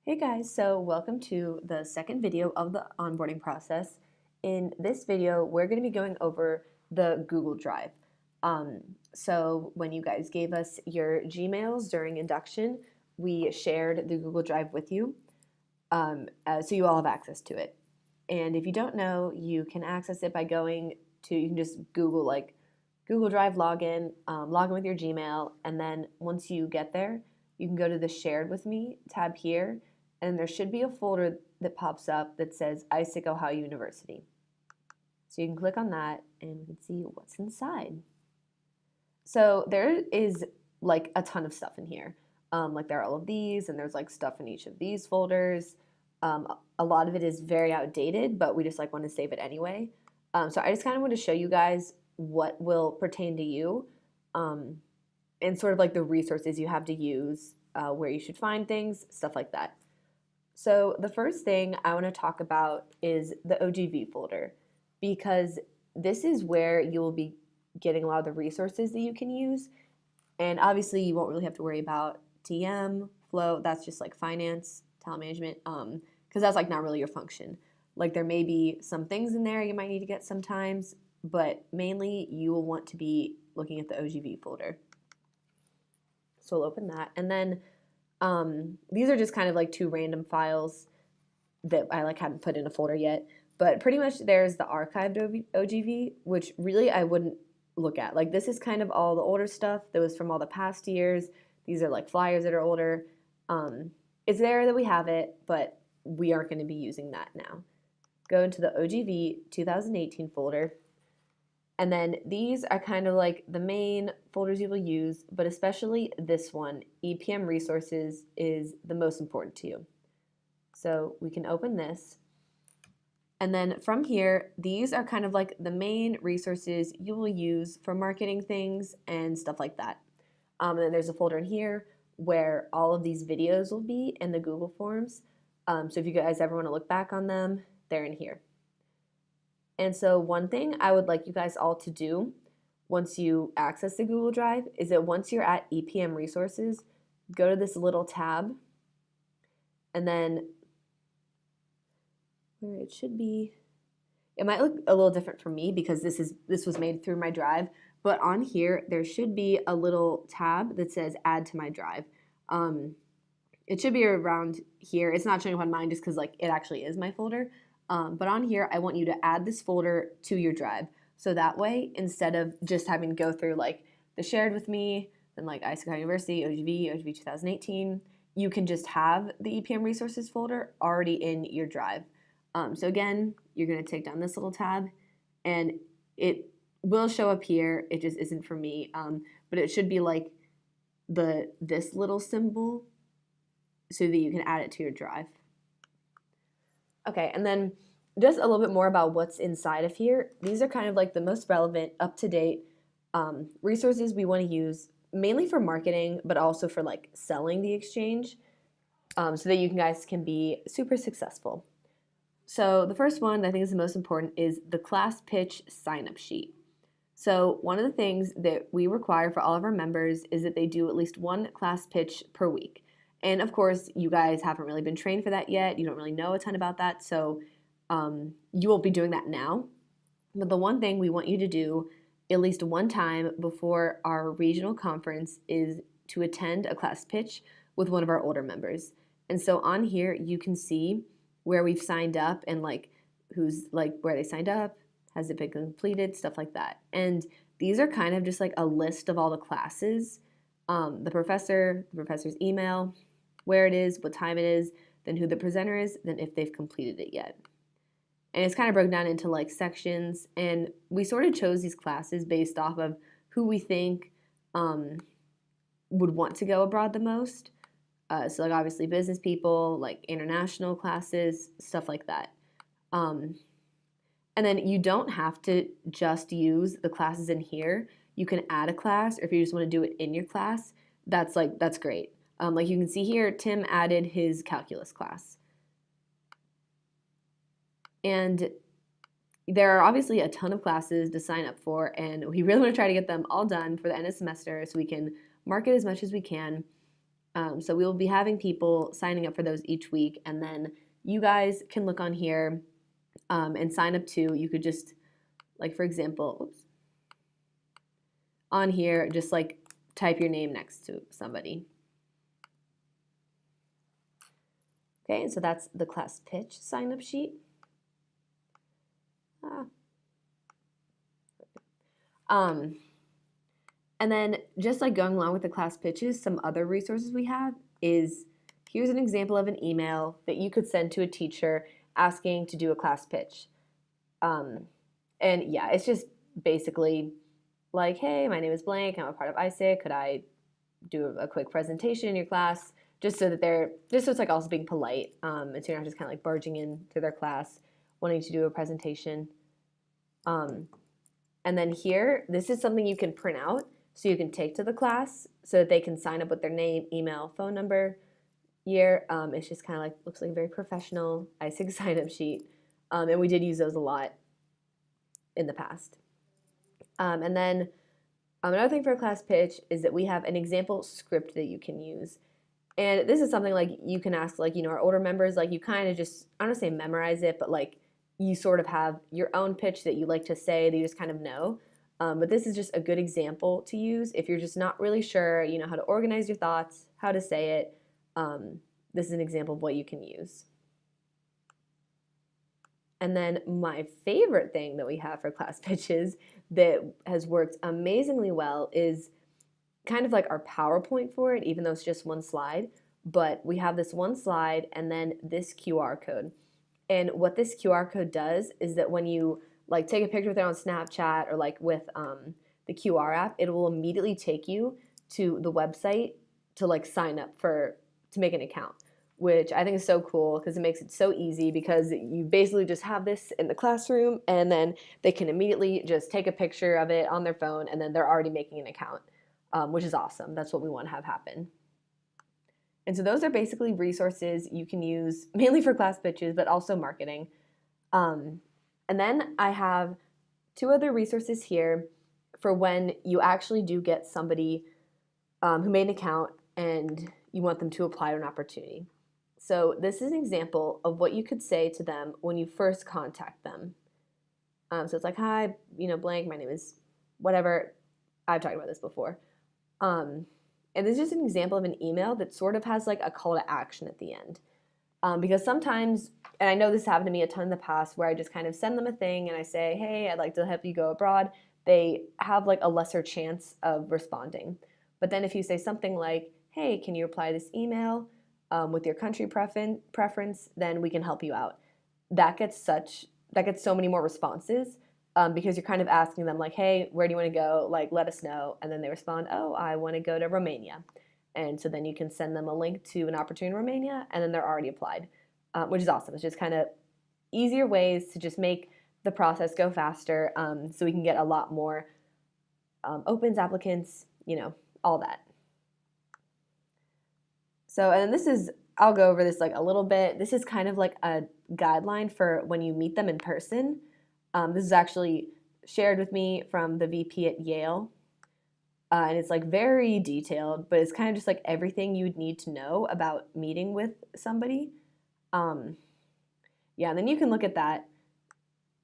Hey guys, so welcome to the second video of the onboarding process. In this video, we're going to be going over the Google Drive. So when you guys gave us your Gmails during induction, we shared the Google Drive with you, so you all have access to it. And if you don't know, you can access it by going to, you can just Google like Google Drive login, log in with your Gmail, and then once you get there, you can go to the Shared With Me tab here, and there should be a folder that pops up that says ISIC Ohio University. So you can click on that and we can see what's inside. So there is like a ton of stuff in here. Like there are all of these, and there's like stuff in each of these folders. A lot of it is very outdated, but we just like want to save it anyway. So I just kind of want to show you guys what will pertain to you, and sort of like the resources you have to use, where you should find things, stuff like that. So the first thing I want to talk about is the OGV folder, because this is where you will be getting a lot of the resources that you can use. And obviously you won't really have to worry about TM, flow, that's just like finance, talent management, because that's like not really your function. Like there may be some things in there you might need to get sometimes, but mainly you will want to be looking at the OGV folder. So we'll open that. And then these are just kind of like two random files that I like hadn't put in a folder yet. But pretty much there's the archived OGV, which really I wouldn't look at. Like this is kind of all the older stuff that was from all the past years. These are like flyers that are older. It's there that we have it, but we aren't going to be using that now. Go into the OGV 2018 folder. And then these are kind of like the main folders you will use, but especially this one, EPM resources, is the most important to you. So we can open this. And then from here, these are kind of like the main resources you will use for marketing things and stuff like that. And then there's a folder in here where all of these videos will be in the Google Forms. So if you guys ever want to look back on them, they're in here. And so one thing I would like you guys all to do once you access the Google Drive is that once you're at EPM resources, go to this little tab, and then where it should be, it might look a little different for me because this was made through my drive, but on here there should be a little tab that says add to my drive. It should be around here. It's not showing up on mine just because like it actually is my folder. But on here, I want you to add this folder to your drive. So that way, instead of just having to go through like the Shared With Me, then like ISIC Ohio University, OGV 2018, you can just have the EPM resources folder already in your drive. So again, you're going to take down this little tab, and it will show up here. It just isn't for me, but it should be like this little symbol so that you can add it to your drive. Okay, and then just a little bit more about what's inside of here. These are kind of like the most relevant, up-to-date resources we want to use, mainly for marketing, but also for like selling the exchange, so that you guys can be super successful. So the first one that I think is the most important is the class pitch sign-up sheet. So one of the things that we require for all of our members is that they do at least one class pitch per week. And of course, you guys haven't really been trained for that yet. You don't really know a ton about that, so you won't be doing that now. But the one thing we want you to do at least one time before our regional conference is to attend a class pitch with one of our older members. And so on here, you can see where we've signed up and like who's like where they signed up, has it been completed, stuff like that. And these are kind of just like a list of all the classes, the professor's email, where it is, what time it is, then who the presenter is, then if they've completed it yet. And it's kind of broken down into like sections, and we sort of chose these classes based off of who we think would want to go abroad the most. So like obviously business people, like international classes, stuff like that. And then you don't have to just use the classes in here. You can add a class, or if you just want to do it in your class, that's great. Like you can see here, Tim added his calculus class. And there are obviously a ton of classes to sign up for, and we really want to try to get them all done for the end of the semester so we can market as much as we can. So we will be having people signing up for those each week, and then you guys can look on here and sign up too. You could just, like for example, oops, on here, just like type your name next to somebody. Okay, so that's the class pitch sign-up sheet. And then just like going along with the class pitches, some other resources we have is, here's an example of an email that you could send to a teacher asking to do a class pitch. And yeah, it's just basically like, hey, my name is blank, I'm a part of ISIC, could I do a quick presentation in your class? Just so it's like also being polite, and so you're not just kind of like barging into their class wanting to do a presentation. And then here, this is something you can print out so you can take to the class so that they can sign up with their name, email, phone number, year. It's just kind of like, looks like a very professional ISIC sign-up sheet. And we did use those a lot in the past. And then another thing for a class pitch is that we have an example script that you can use. And this is something like you can ask, like, our older members, like you kind of just, I don't want to say memorize it, but like you sort of have your own pitch that you like to say that you just kind of know. But this is just a good example to use if you're just not really sure, how to organize your thoughts, how to say it. This is an example of what you can use. And then my favorite thing that we have for class pitches that has worked amazingly well is kind of like our PowerPoint for it, even though it's just one slide. But we have this one slide and then this QR code. And what this QR code does is that when you like take a picture with it on Snapchat or like with the QR app, it will immediately take you to the website to like sign up to make an account, which I think is so cool because it makes it so easy, because you basically just have this in the classroom and then they can immediately just take a picture of it on their phone and then they're already making an account, which is awesome. That's what we want to have happen. And so those are basically resources you can use mainly for class pitches, but also marketing. And then I have two other resources here for when you actually do get somebody who made an account and you want them to apply to an opportunity. So this is an example of what you could say to them when you first contact them. So it's like, hi, blank, my name is whatever. I've talked about this before. And this is just an example of an email that sort of has like a call to action at the end. Because sometimes, and I know this happened to me a ton in the past, where I just kind of send them a thing and I say, hey, I'd like to help you go abroad. They have like a lesser chance of responding. But then if you say something like, hey, can you apply this email with your country preference, then we can help you out. That gets so many more responses because you're kind of asking them like, hey, where do you want to go? Like, let us know. And then they respond, oh, I want to go to Romania. And so then you can send them a link to an opportunity in Romania, and then they're already applied, which is awesome. It's just kind of easier ways to just make the process go faster, so we can get a lot more opens, applicants, all that. So, and then I'll go over this like a little bit. This is kind of like a guideline for when you meet them in person. This is actually shared with me from the VP at Yale. And it's like very detailed, but it's kind of just like everything you'd need to know about meeting with somebody. Yeah, and then you can look at that.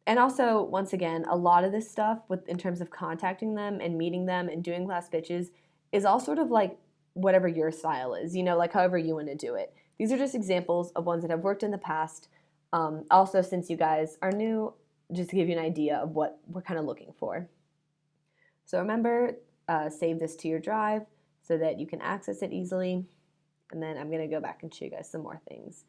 And also, once again, a lot of this stuff in terms of contacting them and meeting them and doing class pitches is all sort of like whatever your style is, like however you want to do it. These are just examples of ones that have worked in the past. Also, since you guys are new, just to give you an idea of what we're kind of looking for. So remember, save this to your drive so that you can access it easily. And then I'm going to go back and show you guys some more things.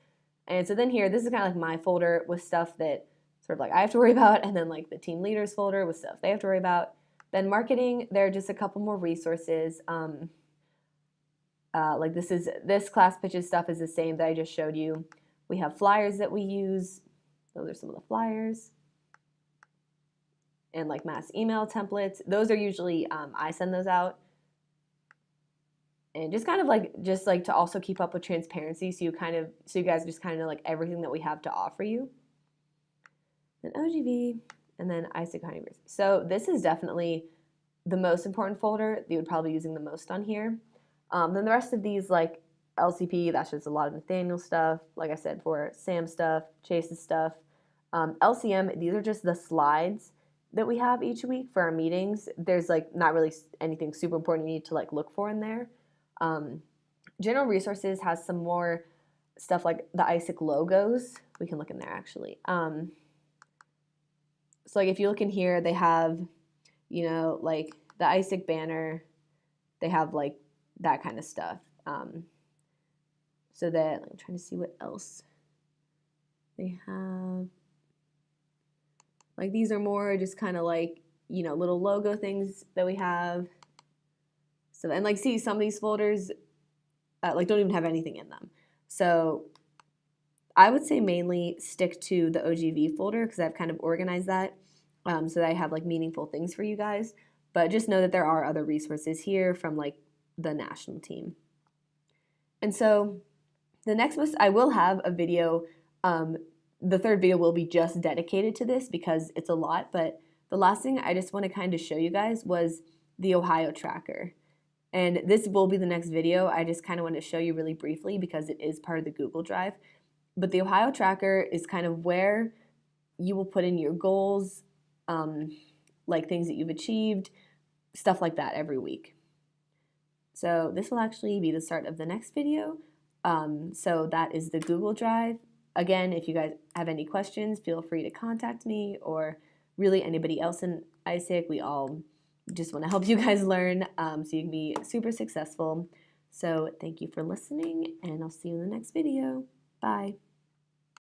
And so then here, this is kind of like my folder with stuff that sort of like I have to worry about, and then like the team leaders folder with stuff they have to worry about. Then marketing, there are just a couple more resources. Like this class pitches stuff is the same that I just showed you. We have flyers that we use. Those are some of the flyers. And like mass email templates. Those are usually, I send those out. And just kind of like, to also keep up with transparency, so you guys just kind of know like everything that we have to offer you. Then OGV, and then ISIC University. So this is definitely the most important folder that you would probably be using the most on here. Then the rest of these, like LCP, that's just a lot of Nathaniel stuff. Like I said, for Sam stuff, Chase's stuff. LCM, these are just the slides that we have each week for our meetings. There's like not really anything super important you need to like look for in there. General Resources has some more stuff like the ISIC logos. We can look in there actually. So like if you look in here, they have, you know, like the ISIC banner. They have like that kind of stuff. So that I'm trying to see what else they have. Like these are more just kind of like, you know, little logo things that we have. So, and like see some of these folders like don't even have anything in them. So I would say mainly stick to the OGV folder because I've kind of organized that so that I have like meaningful things for you guys. But just know that there are other resources here from like the national team. And so the next most I will have a video. The third video will be just dedicated to this because it's a lot. But the last thing I just want to kind of show you guys was the Ohio tracker. And this will be the next video. I just kind of want to show you really briefly because it is part of the Google Drive. But the Ohio tracker is kind of where you will put in your goals, like things that you've achieved, stuff like that every week. So this will actually be the start of the next video. So that is the Google Drive. Again, if you guys have any questions, feel free to contact me or really anybody else in ISIC. We all just want to help you guys learn so you can be super successful. So thank you for listening, and I'll see you in the next video. Bye.